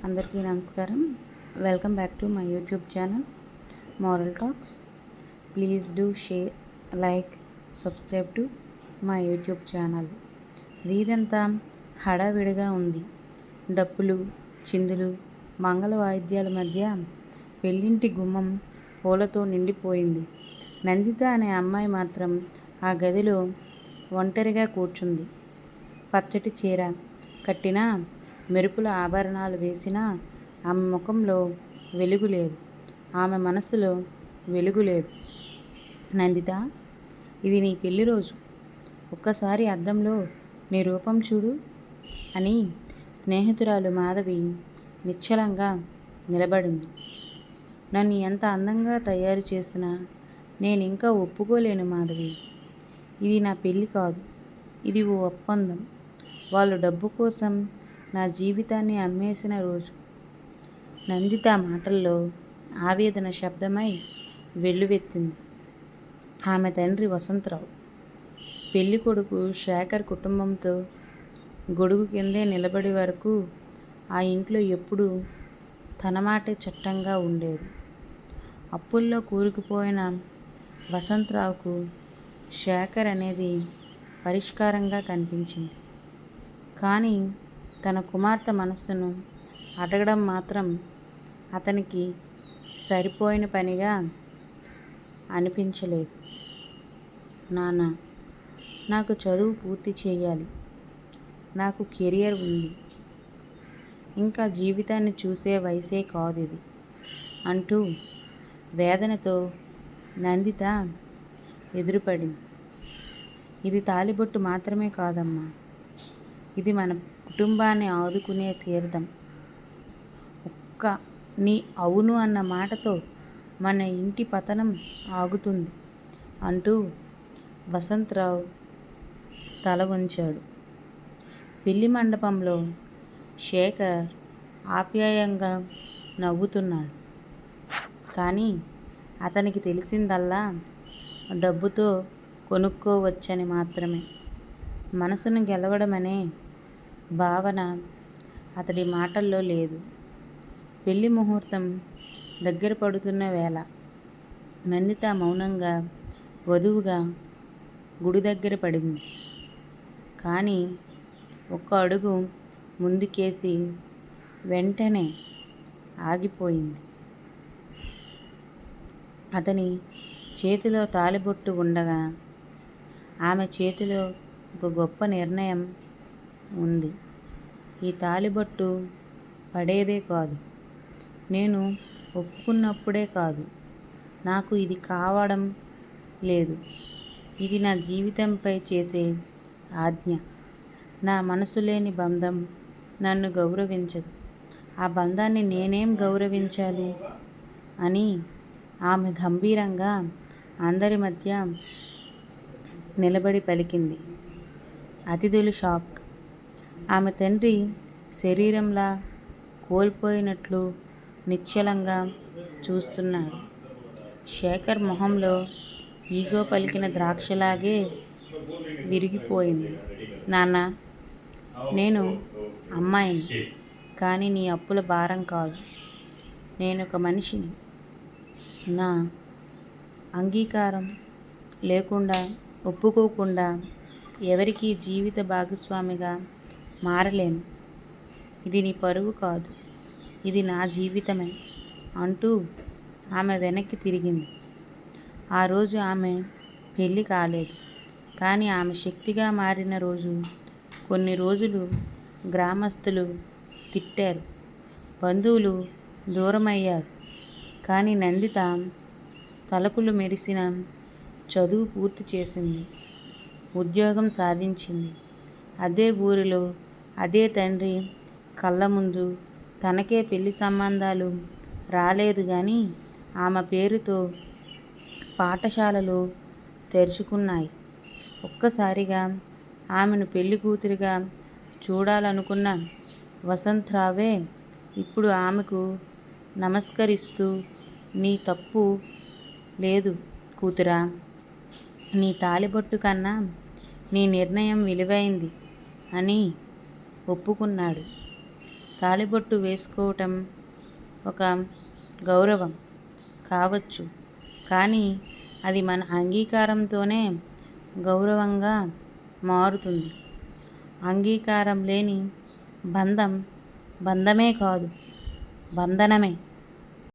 అందరికీ నమస్కారం. Welcome back to my YouTube channel moral talks. Please do share, like, subscribe to my YouTube channel. వీధంతా హడావిడిగా ఉంది. డప్పులు, చిందులు, మంగళ వాయిద్యాల మధ్య పెళ్ళింటి గుమ్మం పూలతో నిండిపోయింది. నందిత అనే అమ్మాయి మాత్రం ఆ గదిలో ఒంటరిగా కూర్చుంది. పచ్చటి చీర కట్టిన, మెరుపుల ఆభరణాలు వేసిన ఆమె ముఖంలో వెలుగు లేదు, ఆమె మనసులో వెలుగు లేదు. నందిత, ఇది నీ పెళ్లి రోజు. ఒక్కసారి అద్దంలో నీ రూపం చూడు అని స్నేహితురాలు మాధవి నిశ్చలంగా నిలబడింది. నన్ను ఎంత అందంగా తయారు చేసినా నేనింకా ఒప్పుకోలేను మాధవి. ఇది నా పెళ్ళి కాదు, ఇది ఓ ఒప్పందం. వాళ్ళు డబ్బు కోసం నా జీవితాన్ని అమ్మేసిన రోజు. నందిత మాటల్లో ఆవేదన శబ్దమై వెల్లువెత్తింది. ఆమె తండ్రి వసంతరావు పెళ్లి కొడుకు శేఖర్ కుటుంబంతో గొడుగు కిందే నిలబడి వరకు ఆ ఇంట్లో ఎప్పుడూ తన మాటే చట్టంగా ఉండేది. అప్పుల్లో కూరుకుపోయిన వసంతరావుకు శేఖర్ అనేది పరిష్కారంగా కనిపించింది. కానీ తన కుమార్తె మనస్సును అడగడం మాత్రం అతనికి సరిపోయిన పనిగా అనిపించలేదు. నాన్న, నాకు చదువు పూర్తి చేయాలి, నాకు కెరియర్ ఉంది, ఇంకా జీవితాన్ని చూసే వయసే కాదు ఇది అంటూ వేదనతో నందిత ఎదురుపడింది. ఇది తాళిబొట్టు మాత్రమే కాదమ్మా, ఇది మన కుటుంబాన్ని ఆదుకునే తీర్థం. ఒక్క నీ అవును అన్న మాటతో మన ఇంటి పతనం ఆగుతుంది అంటూ వసంతరావు తల వంచాడు. పెళ్లి మండపంలో శేఖర్ ఆప్యాయంగా నవ్వుతున్నాడు. కానీ అతనికి తెలిసిందల్లా డబ్బుతో కొనుక్కోవచ్చని మాత్రమే. మనసును గెలవడమనే భావన అతడి మాటల్లో లేదు. పెళ్లి ముహూర్తం దగ్గర పడుతున్న వేళ నందిత మౌనంగా వధువుగా గుడి దగ్గర పడింది. కానీ ఒక్క అడుగు ముందుకేసి వెంటనే ఆగిపోయింది. అతని చేతిలో తాళిబొట్టు ఉండగా ఆమె చేతిలో ఒక గొప్ప నిర్ణయం ఉంది. ఈ తాళిబొట్టు పడేదే కాదు, నేను ఒప్పుకున్నప్పుడే కాదు, నాకు ఇది కావడం లేదు. ఇది నా జీవితంపై చేసే ఆజ్ఞ. నా మనసు లేని బంధం నన్ను గౌరవించదు. ఆ బంధాన్ని నేనేం గౌరవించాలి అని ఆమె గంభీరంగా అందరి మధ్య నిలబడి పలికింది. అతిథులు షాక్. ఆమె తండ్రి శరీరంలా కోల్పోయినట్లు నిశ్చలంగా చూస్తున్నాడు. శేఖర్ మొహంలో ఈగో పలికిన ద్రాక్షలాగే విరిగిపోయింది. నాన్న, నేను అమ్మాయిని, కానీ నీ అప్పుల భారం కాదు. నేనొక మనిషిని. నా అంగీకారం లేకుండా, ఒప్పుకోకుండా ఎవరికీ జీవిత భాగస్వామిగా మారలేను. ఇది నీ పరువు కాదు, ఇది నా జీవితమే అంటూ ఆమె వెనక్కి తిరిగింది. ఆ రోజు ఆమె పెళ్ళి కాలేదు, కానీ ఆమె శక్తిగా మారిన రోజు. కొన్ని రోజులు గ్రామస్తులు తిట్టారు, బంధువులు దూరమయ్యారు. కానీ నందిత తలకులు మెరిసిన చదువు పూర్తి చేసింది, ఉద్యోగం సాధించింది. అదే ఊరిలో అదే తండ్రి కళ్ళ ముందు తనకే పెళ్లి సంబంధాలు రాలేదు, కానీ ఆమె పేరుతో పాఠశాలలు తెరుచుకున్నాయి. ఒక్కసారిగా ఆమెను పెళ్లి కూతురిగా చూడాలనుకున్న వసంతరావే ఇప్పుడు ఆమెకు నమస్కరిస్తూ, నీ తప్పు లేదు కూతురా, నీ తాళిబొట్టు కన్నా నీ నిర్ణయం విలువైంది అని ఒప్పుకున్నాడు. తాళిబొట్టు వేసుకోవటం ఒక గౌరవం కావచ్చు, కానీ అది మన అంగీకారంతోనే గౌరవంగా మారుతుంది. అంగీకారం లేని బంధం బంధమే కాదు, బంధనమే.